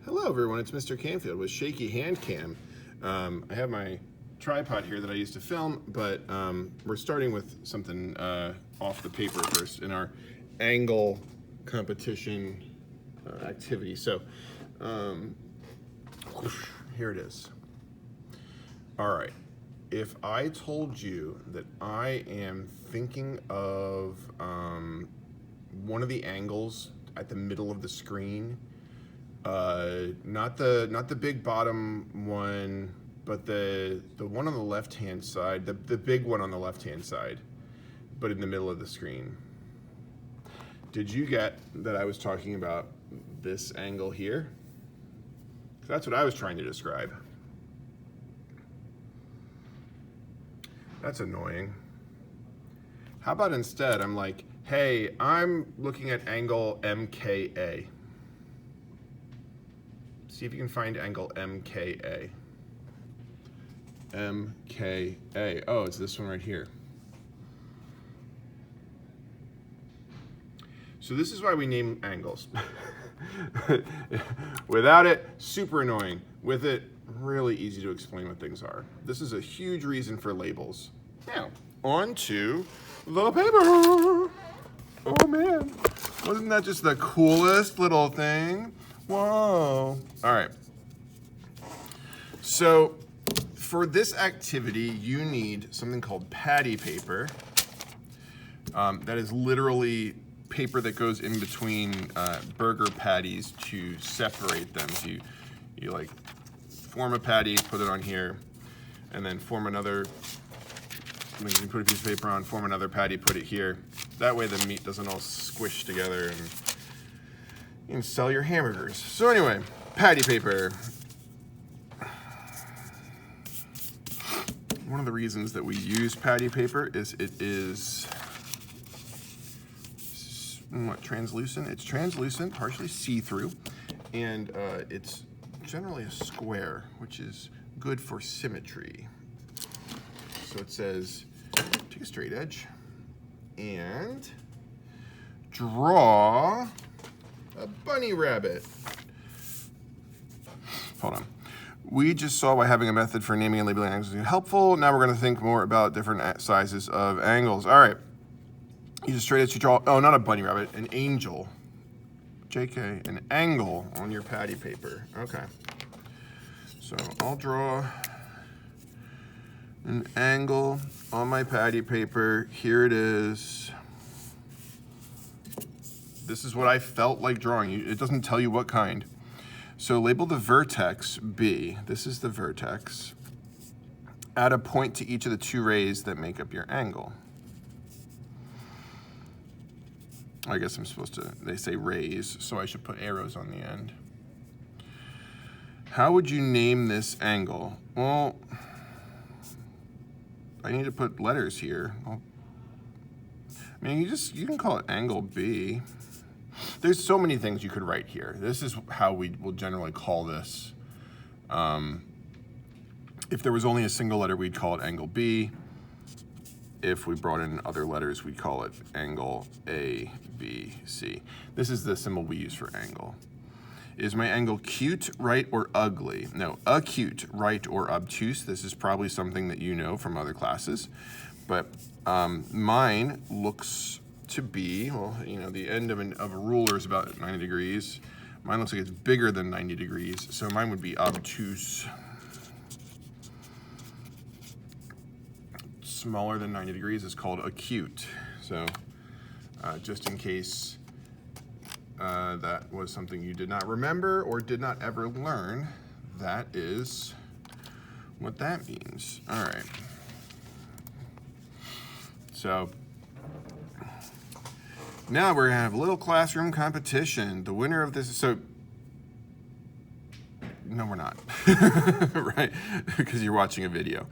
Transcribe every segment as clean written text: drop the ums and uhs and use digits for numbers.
Hello everyone, it's Mr. Canfield with Shaky Hand Cam. I have my tripod here that I used to film, but we're starting with something off the paper first in our angle competition activity. So here it is. All right, if I told you that I am thinking of one of the angles at the middle of the screen, not the big bottom one, but the one on the left hand side, the big one on the left hand side, but in the middle of the screen. Did you get that I was talking about this angle here? That's what I was trying to describe. That's annoying. How about instead I'm like, hey, I'm looking at angle MKA. See if you can find angle MKA. MKA. Oh, it's this one right here. So this is why we name angles. Without it, super annoying. With it, really easy to explain what things are. This is a huge reason for labels. Now, on to the paper. Oh man, wasn't that just the coolest little thing? Whoa. All right. So for this activity, you need something called patty paper. That is literally paper that goes in between burger patties to separate them. So you like form a patty, put it on here, and then form another. You can put a piece of paper on, form another patty, put it here. That way the meat doesn't all squish together and you can sell your hamburgers. So anyway, patty paper. One of the reasons that we use patty paper is it is translucent. It's translucent, partially see-through, and it's generally a square, which is good for symmetry. So it says, take a straight edge and draw a bunny rabbit. Hold on. We just saw why having a method for naming and labeling angles is helpful. Now we're going to think more about different sizes of angles. All right. Use a straight edge to draw, oh, not a bunny rabbit, an angel. JK, an angle on your patty paper. Okay. So I'll draw an angle on my patty paper. Here it is. This is what I felt like drawing. It doesn't tell you what kind. So label the vertex B. This is the vertex. Add a point to each of the two rays that make up your angle. I guess I'm supposed to, they say rays, so I should put arrows on the end. How would you name this angle? Well, I need to put letters here. I mean, you can call it angle B. There's so many things you could write here. This is how we will generally call this. If there was only a single letter, we'd call it angle B. If we brought in other letters, we'd call it angle A, B, C. This is the symbol we use for angle. Is my angle cute, right, or ugly? No, acute, right, or obtuse. This is probably something that you know from other classes. But mine looks to be, well, you know, the end of a ruler is about 90 degrees. Mine looks like it's bigger than 90 degrees, so mine would be obtuse. Smaller than 90 degrees is called acute. So just in case that was something you did not remember or did not ever learn, that is what that means. All right. So now we're gonna have a little classroom competition. The winner of this, so no, we're not, right? Because you're watching a video.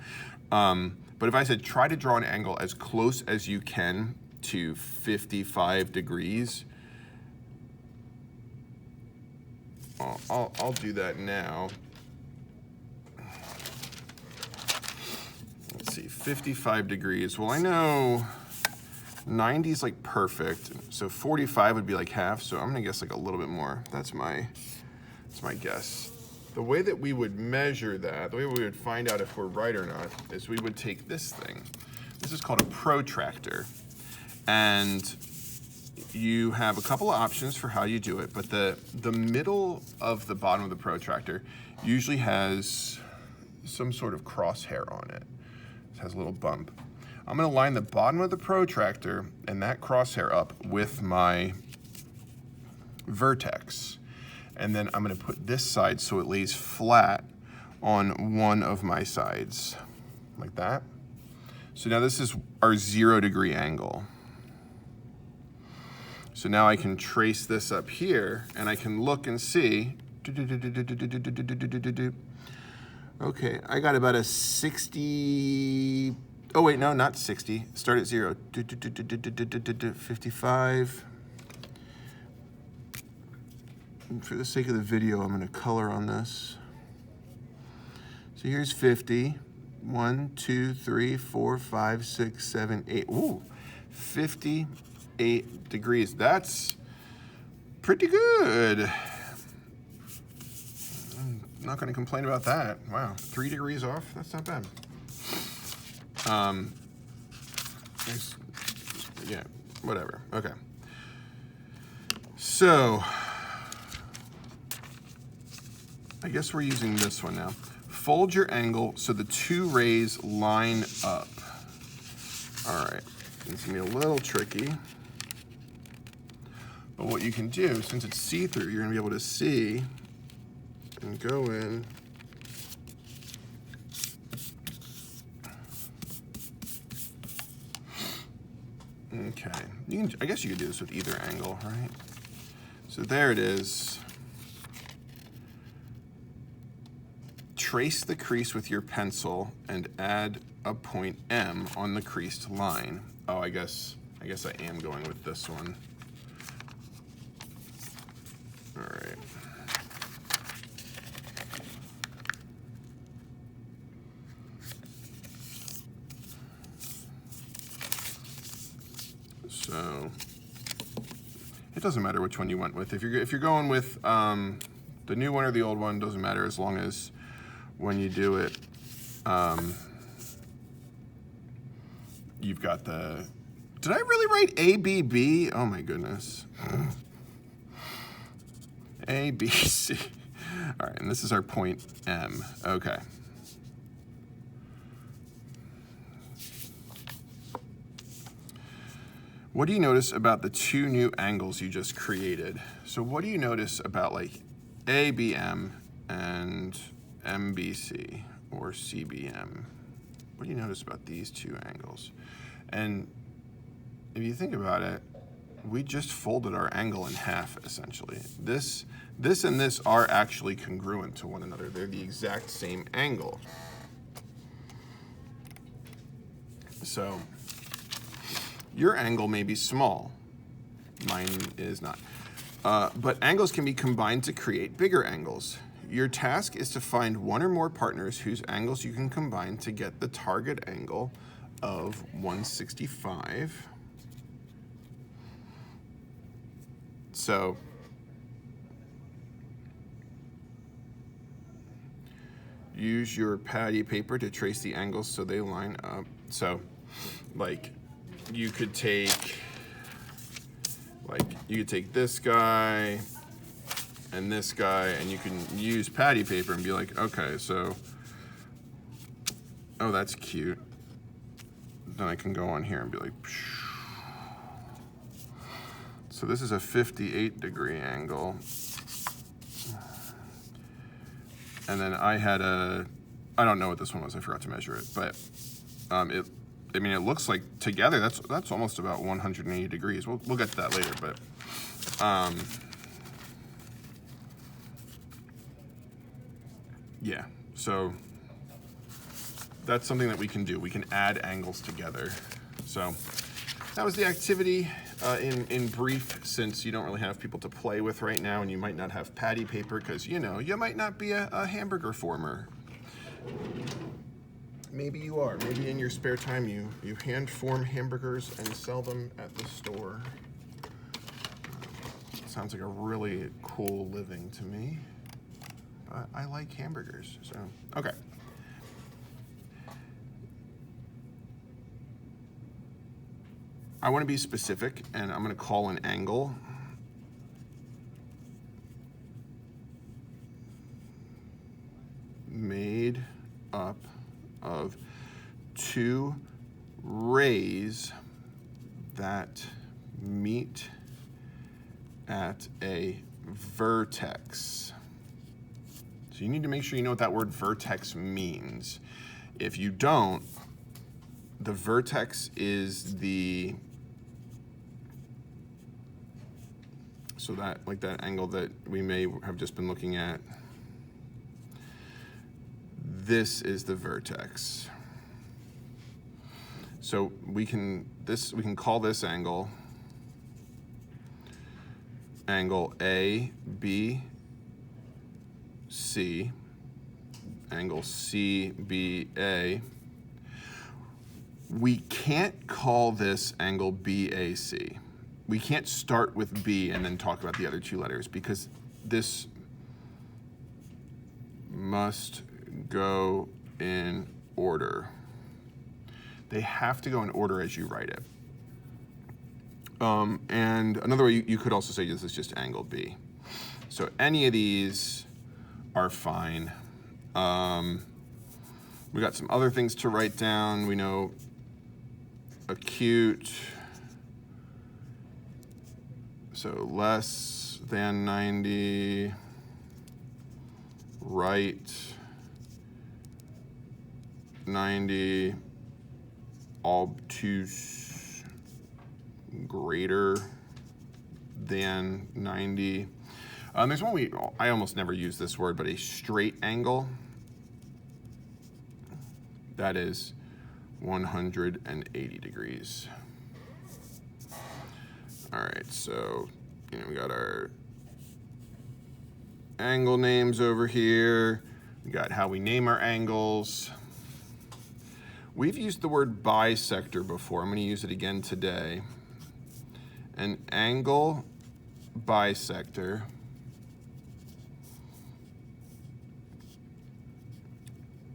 But if I said try to draw an angle as close as you can to 55 degrees, I'll do that now. Let's see, 55 degrees. Well, I know 90 is like perfect, so 45 would be like half, so I'm gonna guess like a little bit more. That's my That's my guess. The way that we would measure that, the way we would find out if we're right or not, is we would take this thing. This is called a protractor. And you have a couple of options for how you do it, but the middle of the bottom of the protractor usually has some sort of crosshair on it. It has a little bump. I'm gonna line the bottom of the protractor and that crosshair up with my vertex. And then I'm gonna put this side so it lays flat on one of my sides, like that. So now this is our 0 degree angle. So now I can trace this up here and I can look and see. Okay, I got about a 60, oh wait, no, not 60, start at 0. 55. And for the sake of the video, I'm gonna color on this. So here's 50. 1, 2, 3, 4, 5, 6, 7, 8. Ooh, 58 degrees. That's pretty good. I'm not gonna complain about that. Wow, 3 degrees off, that's not bad. Yeah, whatever, okay. So, I guess we're using this one now. Fold your angle so the 2 rays line up. All right, it's gonna be a little tricky. But what you can do, since it's see-through, you're gonna be able to see and go in. Okay, I guess you could do this with either angle, right? So there it is. Trace the crease with your pencil and add a point M on the creased line. Oh, I guess I am going with this one. All right. So it doesn't matter which one you went with. If you're going with the new one or the old one, doesn't matter, as long as when you do it, you've got the. Did I really write ABB? Oh my goodness. ABC. All right, and this is our point M. Okay. What do you notice about the 2 new angles you just created? So what do you notice about like ABM and MBC or CBM? What do you notice about these 2 angles? And if you think about it, we just folded our angle in half, essentially. This and this are actually congruent to one another. They're the exact same angle. So your angle may be small. Mine is not. But angles can be combined to create bigger angles. Your task is to find 1 or more partners whose angles you can combine to get the target angle of 165. So use your patty paper to trace the angles so they line up. So like you could take this guy and this guy, and you can use patty paper and be like, okay, so, oh, that's cute. Then I can go on here and be like, psh. So this is a 58 degree angle. And then I had I don't know what this one was, I forgot to measure it, but it looks like together, that's almost about 180 degrees. We'll get to that later, but yeah, so that's something that we can do. We can add angles together. So that was the activity in brief, since you don't really have people to play with right now, and you might not have patty paper because, you know, you might not be a hamburger former. Maybe you are. Maybe in your spare time you hand form hamburgers and sell them at the store. Sounds like a really cool living to me. but I like hamburgers, so, okay. I want to be specific, and I'm going to call an angle made up of two rays that meet at a vertex. So you need to make sure you know what that word vertex means. If you don't, the vertex is the, so that, like that angle that we may have just been looking at, this is the vertex. So we can call this angle A, B, C, angle C, B, A. We can't call this angle BAC. We can't start with B and then talk about the other two letters, because this must go in order. They have to go in order as you write it. And another way, you could also say this is just angle B. So any of these are fine. We got some other things to write down. We know acute, so less than 90, right 90, obtuse greater than 90. There's one I almost never use this word, but a straight angle, that is 180 degrees. All right, so we got our angle names over here. We got how we name our angles. We've used the word bisector before. I'm going to use it again today. An angle bisector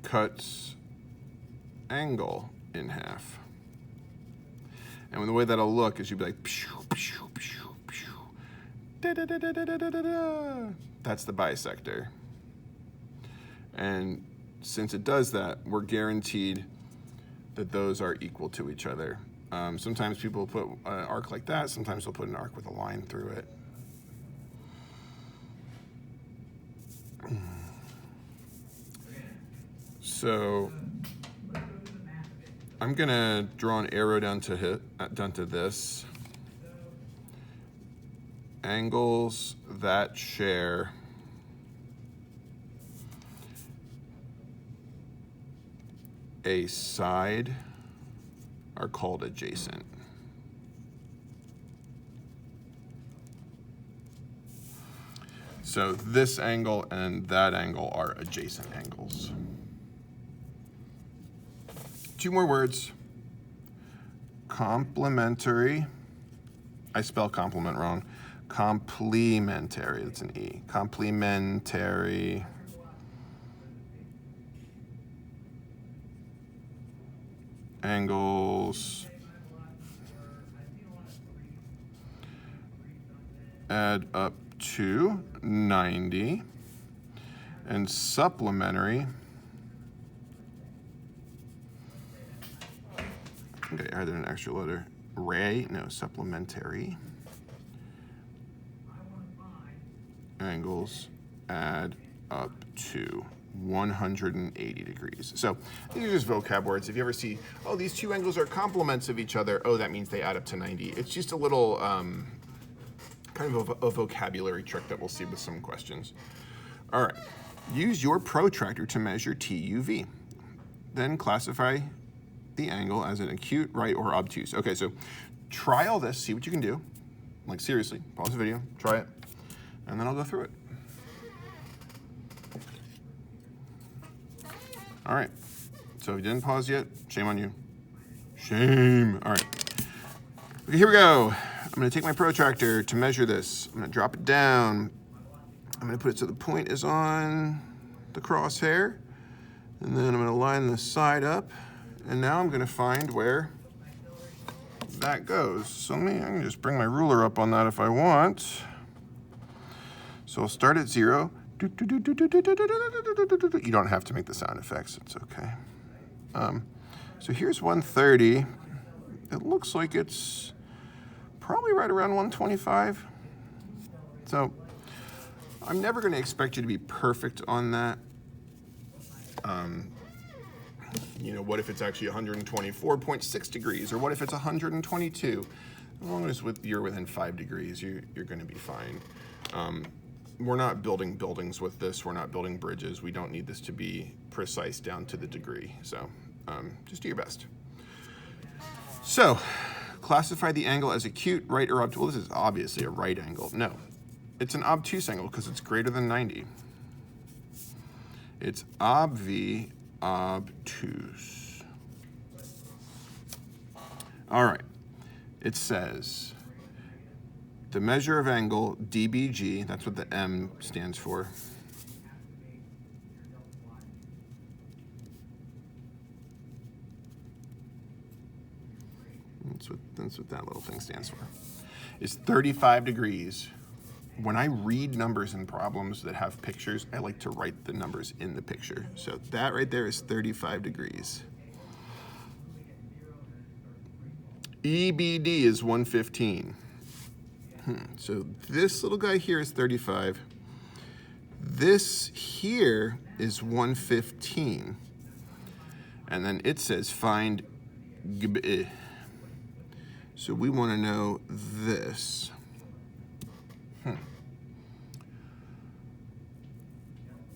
cuts angle in half. And the way that'll look is you'd be like, pew, pew, pew, pew, da, da, da, da, da, da, da, da. That's the bisector. And since it does that, we're guaranteed that those are equal to each other. Sometimes people put an arc like that. Sometimes they'll put an arc with a line through it. So I'm gonna draw an arrow down to this. Angles that share a side are called adjacent. So this angle and that angle are adjacent angles. Two more words. Complementary. I spell complement wrong. Complementary, that's an E. Complementary angles add up to 90, and supplementary, okay, I added an extra letter, supplementary angles add up to 180 degrees. So these are just vocab words. If you ever see, oh, these two angles are complements of each other, oh, that means they add up to 90. It's just a little kind of a vocabulary trick that we'll see with some questions. All right, use your protractor to measure TUV. Then classify the angle as an acute, right, or obtuse. Okay, so try all this, see what you can do. Like seriously, pause the video, try it, and then I'll go through it. All right, so if you didn't pause yet, shame on you. Shame. All right, okay, here we go. I'm gonna take my protractor to measure this. I'm gonna drop it down I'm going to put it so the point is on the crosshair, and then I'm going to line the side up, and now I'm going to find where that goes. So I can just bring my ruler up on that if I want. So I'll start at 0. You don't have to make the sound effects, it's okay. So here's 130. It looks like it's probably right around 125. So I'm never going to expect you to be perfect on that. You know, what if it's actually 124.6 degrees, or what if it's 122? As long as you're within 5 degrees, you're going to be fine. We're not building buildings with this. We're not building bridges. We don't need this to be precise down to the degree. So just do your best. So classify the angle as acute, right, or obtuse. Well, this is obviously a right angle. No, it's an obtuse angle because it's greater than 90. It's obtuse. All right. It says the measure of angle, dBg, that's what the M stands for. That's what that little thing stands for. Is 35 degrees. When I read numbers in problems that have pictures, I like to write the numbers in the picture. So that right there is 35 degrees. EBD is 115. So this little guy here is 35. This here is 115. And then it says find GB. So we want to know this.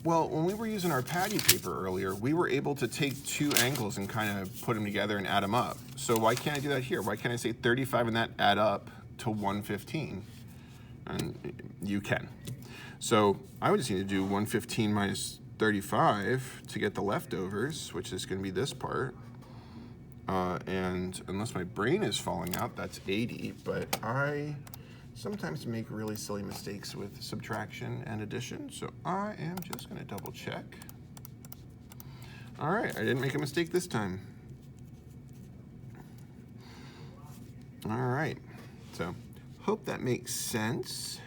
Well, when we were using our patty paper earlier, we were able to take two angles and kind of put them together and add them up. So why can't I do that here? Why can't I say 35 and that add up to 115? And you can. So I would just need to do 115 minus 35 to get the leftovers, which is going to be this part. And unless my brain is falling out, that's 80. But I sometimes make really silly mistakes with subtraction and addition, so I am just going to double check. All right, I didn't make a mistake this time. All right, so hope that makes sense.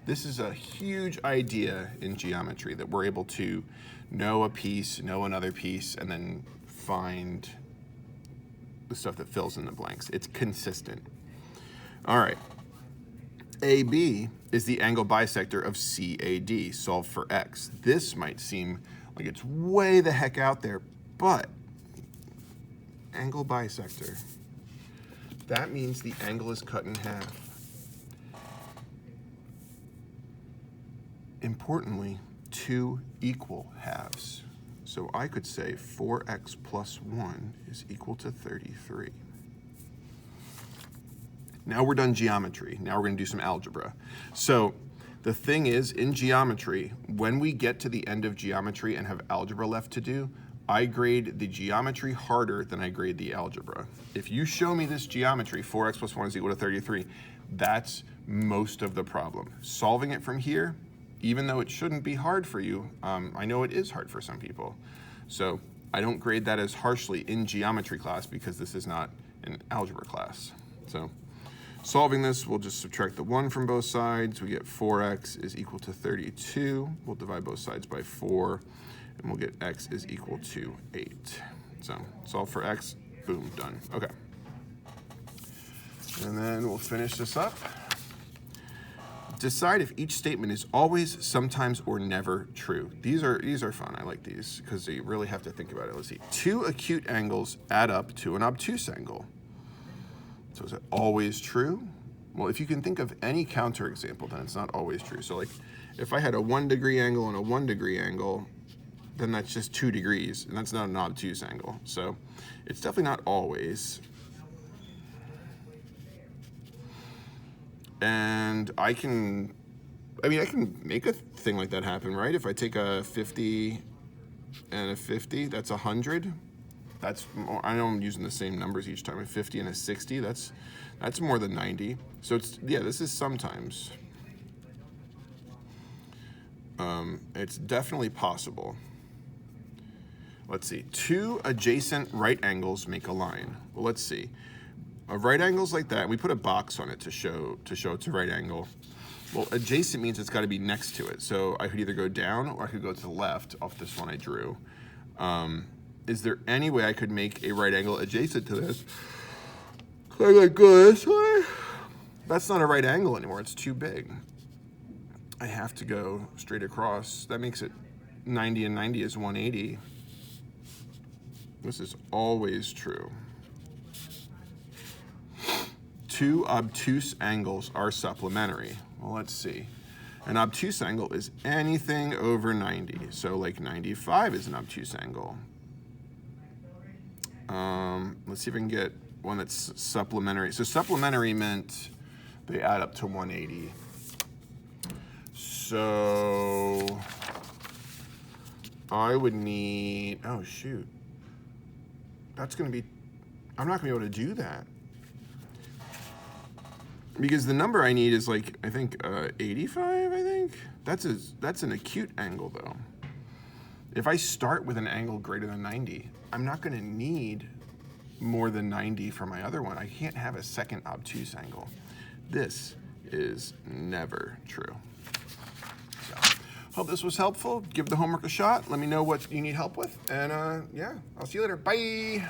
This is a huge idea in geometry, that we're able to know a piece, know another piece, and then find the stuff that fills in the blanks. It's consistent. All right. AB is the angle bisector of CAD. Solve for X. This might seem like it's way the heck out there, but angle bisector, that means the angle is cut in half. Importantly, two equal halves. So I could say 4x plus 1 is equal to 33. Now we're done geometry. Now we're going to do some algebra. So the thing is, in geometry, when we get to the end of geometry and have algebra left to do, I grade the geometry harder than I grade the algebra. If you show me this geometry, 4x plus 1 is equal to 33, that's most of the problem. Solving it from here, even though it shouldn't be hard for you, I know it is hard for some people. So I don't grade that as harshly in geometry class because this is not an algebra class. So solving this, we'll just subtract the 1 from both sides. We get 4x is equal to 32. We'll divide both sides by 4, and we'll get x is equal to 8. So solve for x, boom, done. Okay. And then we'll finish this up. Decide if each statement is always, sometimes, or never true. These are fun. I like these because you really have to think about it. Let's see. Two acute angles add up to an obtuse angle. So is it always true? Well, if you can think of any counterexample, then it's not always true. So like if I had a 1 degree angle and a 1 degree angle, then that's just 2 degrees, and that's not an obtuse angle. So it's definitely not always. And I can make a thing like that happen, right? If I take a 50 and a 50, that's 100. That's more, I know I'm using the same numbers each time. A 50 and a 60, that's more than 90. So it's, yeah, this is sometimes. It's definitely possible. Let's see, 2 adjacent right angles make a line. Well, let's see. A right angle's like that. We put a box on it to show it's a right angle. Well, adjacent means it's got to be next to it. So I could either go down or I could go to the left off this one I drew. Is there any way I could make a right angle adjacent to this? Could I go this way? That's not a right angle anymore. It's too big. I have to go straight across. That makes it 90 and 90 is 180. This is always true. 2 obtuse angles are supplementary. Well, let's see. An obtuse angle is anything over 90. So like 95 is an obtuse angle. Let's see if I can get one that's supplementary. So supplementary meant they add up to 180. So I would need, oh shoot. That's gonna be, I'm not gonna be able to do that. Because the number I need is like, I think 85, I think? That's an acute angle though. If I start with an angle greater than 90, I'm not gonna need more than 90 for my other one. I can't have a second obtuse angle. This is never true. So, hope this was helpful. Give the homework a shot. Let me know what you need help with. And yeah, I'll see you later. Bye.